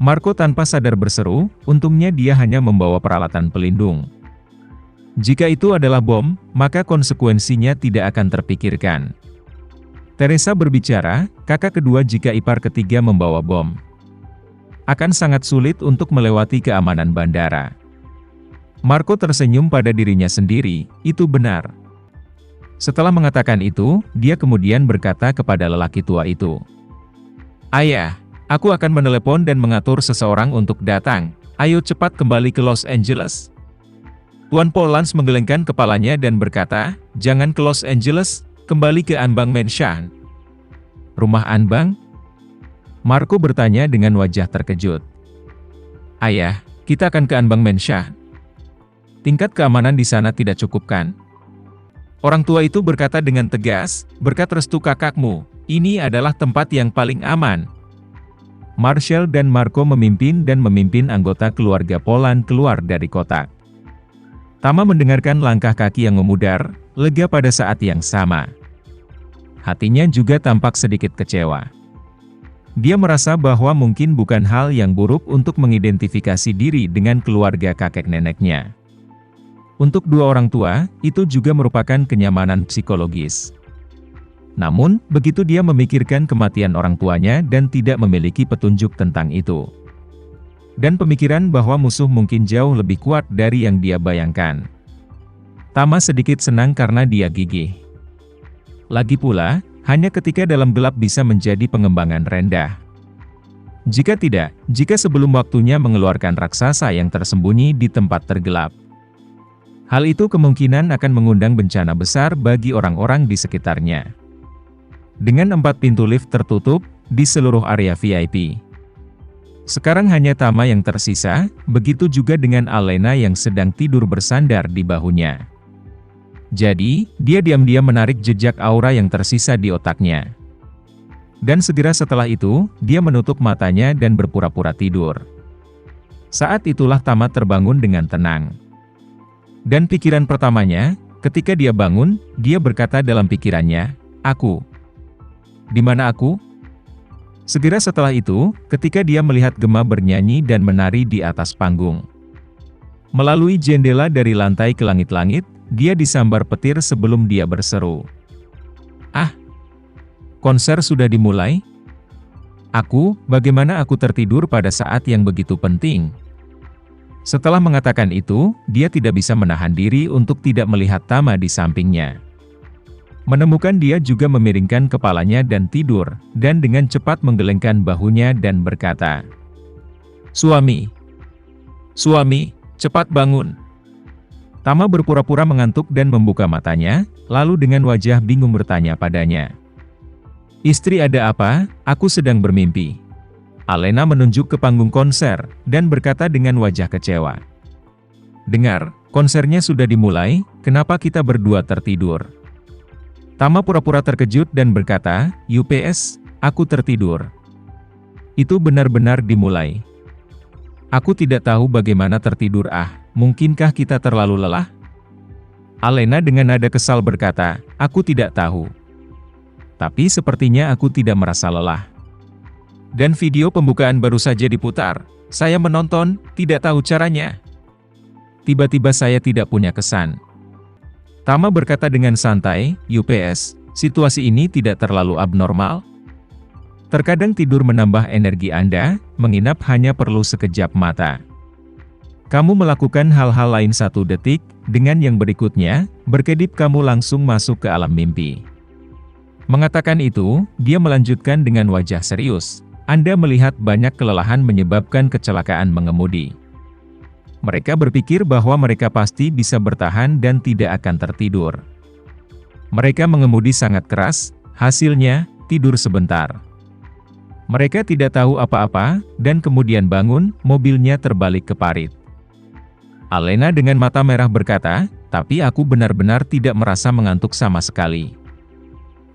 Marco tanpa sadar berseru, untungnya dia hanya membawa peralatan pelindung. Jika itu adalah bom, maka konsekuensinya tidak akan terpikirkan. Teresa berbicara, kakak kedua jika ipar ketiga membawa bom. Akan sangat sulit untuk melewati keamanan bandara. Marco tersenyum pada dirinya sendiri, itu benar. Setelah mengatakan itu, dia kemudian berkata kepada lelaki tua itu. Ayah, aku akan menelepon dan mengatur seseorang untuk datang. Ayo cepat kembali ke Los Angeles. Tuan Polans menggelengkan kepalanya dan berkata, jangan ke Los Angeles, kembali ke Anbang Mansion. Rumah Anbang? Marco bertanya dengan wajah terkejut. Ayah, kita akan ke Anbang Mansion. Tingkat keamanan di sana tidak cukup kan? Orang tua itu berkata dengan tegas, berkat restu kakakmu, ini adalah tempat yang paling aman. Marshall dan Marco memimpin anggota keluarga Polan keluar dari kotak. Tama mendengarkan langkah kaki yang memudar, lega pada saat yang sama. Hatinya juga tampak sedikit kecewa. Dia merasa bahwa mungkin bukan hal yang buruk untuk mengidentifikasi diri dengan keluarga kakek neneknya. Untuk dua orang tua, itu juga merupakan kenyamanan psikologis. Namun, begitu dia memikirkan kematian orang tuanya dan tidak memiliki petunjuk tentang itu. Dan pemikiran bahwa musuh mungkin jauh lebih kuat dari yang dia bayangkan. Tama sedikit senang karena dia gigih. Lagi pula, hanya ketika dalam gelap bisa menjadi pengembangan rendah. Jika tidak, jika sebelum waktunya mengeluarkan raksasa yang tersembunyi di tempat tergelap. Hal itu kemungkinan akan mengundang bencana besar bagi orang-orang di sekitarnya. Dengan 4 pintu lift tertutup di seluruh area VIP. Sekarang hanya Tama yang tersisa, begitu juga dengan Alena yang sedang tidur bersandar di bahunya. Jadi, dia diam-diam menarik jejak aura yang tersisa di otaknya. Dan segera setelah itu, dia menutup matanya dan berpura-pura tidur. Saat itulah Tama terbangun dengan tenang. Dan pikiran pertamanya, ketika dia bangun, dia berkata dalam pikirannya, aku. Di mana aku? Segera setelah itu, ketika dia melihat Gemma bernyanyi dan menari di atas panggung. Melalui jendela dari lantai ke langit-langit, dia disambar petir sebelum dia berseru. Ah! Konser sudah dimulai? Bagaimana aku tertidur pada saat yang begitu penting? Setelah mengatakan itu, dia tidak bisa menahan diri untuk tidak melihat Tama di sampingnya. Menemukan dia juga memiringkan kepalanya dan tidur, dan dengan cepat menggelengkan bahunya dan berkata, Suami! Suami, cepat bangun! Tama berpura-pura mengantuk dan membuka matanya, lalu dengan wajah bingung bertanya padanya. Istri ada apa? Aku sedang bermimpi. Alena menunjuk ke panggung konser, dan berkata dengan wajah kecewa. Dengar, konsernya sudah dimulai, kenapa kita berdua tertidur? Tama pura-pura terkejut dan berkata, UPS, aku tertidur. Itu benar-benar dimulai. Aku tidak tahu bagaimana tertidur mungkinkah kita terlalu lelah? Alena dengan nada kesal berkata, aku tidak tahu. Tapi sepertinya aku tidak merasa lelah. Dan video pembukaan baru saja diputar, saya menonton, tidak tahu caranya. Tiba-tiba saya tidak punya kesan. Tama berkata dengan santai, UPS, situasi ini tidak terlalu abnormal. Terkadang tidur menambah energi Anda, menginap hanya perlu sekejap mata. Kamu melakukan hal-hal lain 1 detik, dengan yang berikutnya, berkedip kamu langsung masuk ke alam mimpi. Mengatakan itu, dia melanjutkan dengan wajah serius. Anda melihat banyak kelelahan menyebabkan kecelakaan mengemudi. Mereka berpikir bahwa mereka pasti bisa bertahan dan tidak akan tertidur. Mereka mengemudi sangat keras, hasilnya, tidur sebentar. Mereka tidak tahu apa-apa, dan kemudian bangun, mobilnya terbalik ke parit. Alena dengan mata merah berkata, tapi aku benar-benar tidak merasa mengantuk sama sekali.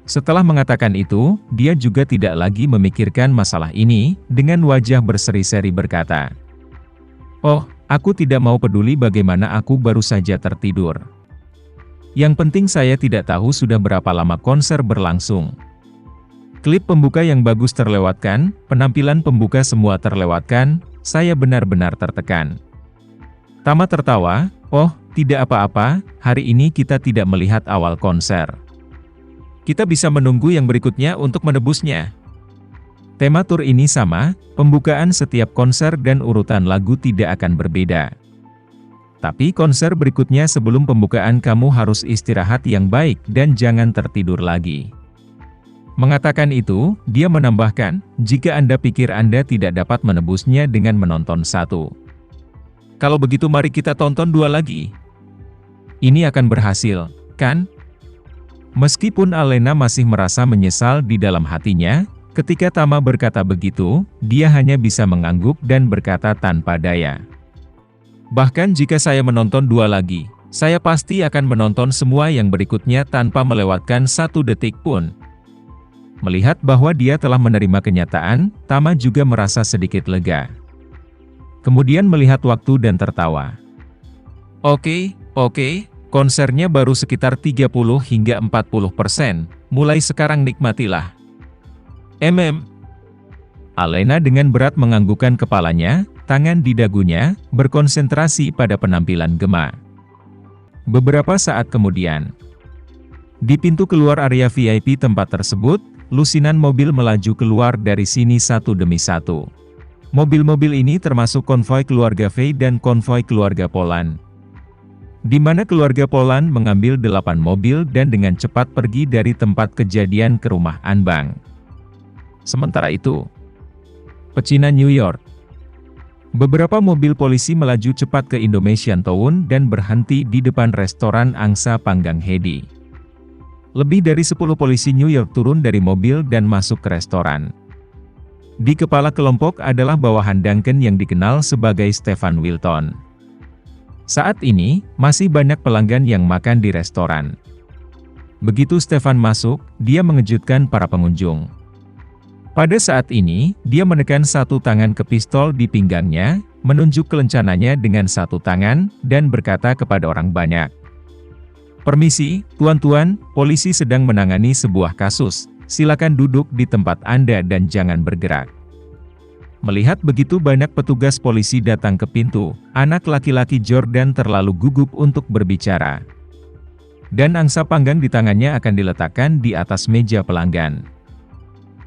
Setelah mengatakan itu, dia juga tidak lagi memikirkan masalah ini, dengan wajah berseri-seri berkata, Oh, aku tidak mau peduli bagaimana aku baru saja tertidur. Yang penting saya tidak tahu sudah berapa lama konser berlangsung. Klip pembuka yang bagus terlewatkan, penampilan pembuka semua terlewatkan, saya benar-benar tertekan. Tama tertawa, oh, tidak apa-apa, hari ini kita tidak melihat awal konser. Kita bisa menunggu yang berikutnya untuk menebusnya. Tema tur ini sama, pembukaan setiap konser dan urutan lagu tidak akan berbeda. Tapi konser berikutnya sebelum pembukaan kamu harus istirahat yang baik dan jangan tertidur lagi. Mengatakan itu, dia menambahkan, jika Anda pikir Anda tidak dapat menebusnya dengan menonton satu. Kalau begitu mari kita tonton dua lagi. Ini akan berhasil, kan? Meskipun Alena masih merasa menyesal di dalam hatinya, ketika Tama berkata begitu, dia hanya bisa mengangguk dan berkata tanpa daya. Bahkan jika saya menonton dua lagi, saya pasti akan menonton semua yang berikutnya tanpa melewatkan satu detik pun. Melihat bahwa dia telah menerima kenyataan, Tama juga merasa sedikit lega. Kemudian melihat waktu dan tertawa. Oke, konsernya baru sekitar 30 hingga 40%, mulai sekarang nikmatilah. Alena dengan berat menganggukkan kepalanya, tangan di dagunya, berkonsentrasi pada penampilan Gemma. Beberapa saat kemudian, di pintu keluar area VIP tempat tersebut, lusinan mobil melaju keluar dari sini satu demi satu. Mobil-mobil ini termasuk konvoi keluarga Faye dan konvoi keluarga Polan. Di mana keluarga Polan mengambil 8 mobil dan dengan cepat pergi dari tempat kejadian ke rumah Anbang. Sementara itu, pecinan New York. Beberapa mobil polisi melaju cepat ke Indonesian Town dan berhenti di depan restoran Angsa Panggang Hedi. Lebih dari 10 polisi New York turun dari mobil dan masuk ke restoran. Di kepala kelompok adalah bawahan Duncan yang dikenal sebagai Stefan Wilton. Saat ini, masih banyak pelanggan yang makan di restoran. Begitu Stefan masuk, dia mengejutkan para pengunjung. Pada saat ini, dia menekan satu tangan ke pistol di pinggangnya, menunjuk kelencananya dengan satu tangan, dan berkata kepada orang banyak. Permisi, tuan-tuan, polisi sedang menangani sebuah kasus, silakan duduk di tempat Anda dan jangan bergerak. Melihat begitu banyak petugas polisi datang ke pintu, anak laki-laki Jordan terlalu gugup untuk berbicara. Dan angsa panggang di tangannya akan diletakkan di atas meja pelanggan.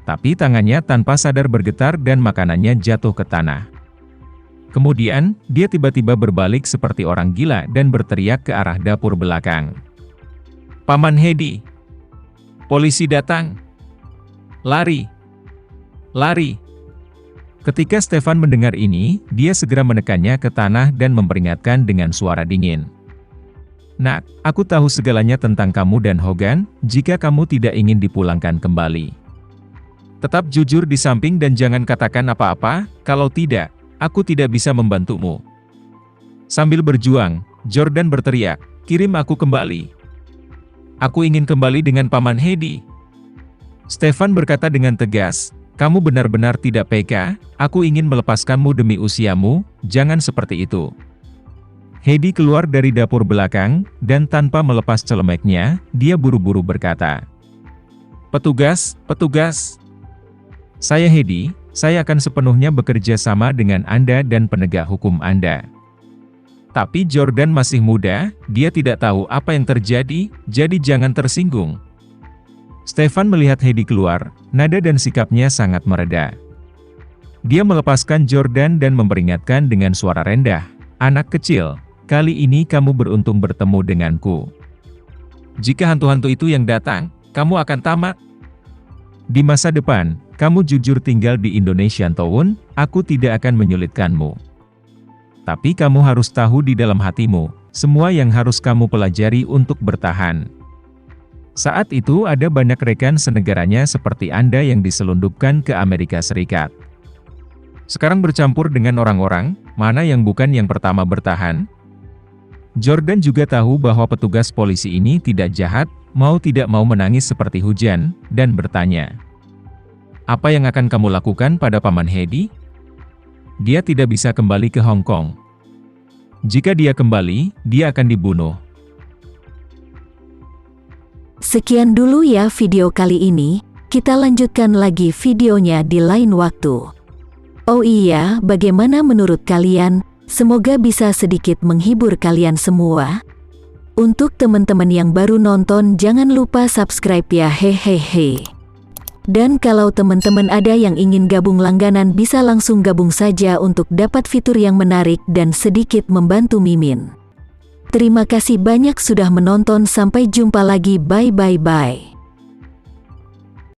Tapi tangannya tanpa sadar bergetar dan makanannya jatuh ke tanah. Kemudian, dia tiba-tiba berbalik seperti orang gila dan berteriak ke arah dapur belakang. Paman Hedi! Polisi datang! Lari! Lari! Ketika Stefan mendengar ini, dia segera menekannya ke tanah dan memperingatkan dengan suara dingin. Nak, aku tahu segalanya tentang kamu dan Hogan, jika kamu tidak ingin dipulangkan kembali. Tetap jujur di samping dan jangan katakan apa-apa, kalau tidak, aku tidak bisa membantumu. Sambil berjuang, Jordan berteriak, kirim aku kembali. Aku ingin kembali dengan Paman Hedi. Stefan berkata dengan tegas, kamu benar-benar tidak peka, aku ingin melepaskanmu demi usiamu, jangan seperti itu. Hedi keluar dari dapur belakang, dan tanpa melepas celemeknya, dia buru-buru berkata. Petugas, petugas. Saya Hedi, saya akan sepenuhnya bekerja sama dengan Anda dan penegak hukum Anda. Tapi Jordan masih muda, dia tidak tahu apa yang terjadi, jadi jangan tersinggung. Stefan melihat Hedi keluar, nada dan sikapnya sangat mereda. Dia melepaskan Jordan dan memperingatkan dengan suara rendah, anak kecil, kali ini kamu beruntung bertemu denganku. Jika hantu-hantu itu yang datang, kamu akan tamat. Di masa depan, kamu jujur tinggal di Indonesian Town, aku tidak akan menyulitkanmu. Tapi kamu harus tahu di dalam hatimu, semua yang harus kamu pelajari untuk bertahan. Saat itu ada banyak rekan senegaranya seperti Anda yang diselundupkan ke Amerika Serikat. Sekarang bercampur dengan orang-orang, mana yang bukan yang pertama bertahan? Jordan juga tahu bahwa petugas polisi ini tidak jahat, mau tidak mau menangis seperti hujan, dan bertanya. Apa yang akan kamu lakukan pada Paman Hedi? Dia tidak bisa kembali ke Hong Kong. Jika dia kembali, dia akan dibunuh. Sekian dulu ya video kali ini. kita lanjutkan lagi videonya di lain waktu. Oh iya, bagaimana menurut kalian? Semoga bisa sedikit menghibur kalian semua. Untuk teman-teman yang baru nonton, jangan lupa subscribe ya, hehehe. Dan kalau teman-teman ada yang ingin gabung langganan, bisa langsung gabung saja untuk dapat fitur yang menarik dan sedikit membantu Mimin. Terima kasih banyak sudah menonton, sampai jumpa lagi, bye.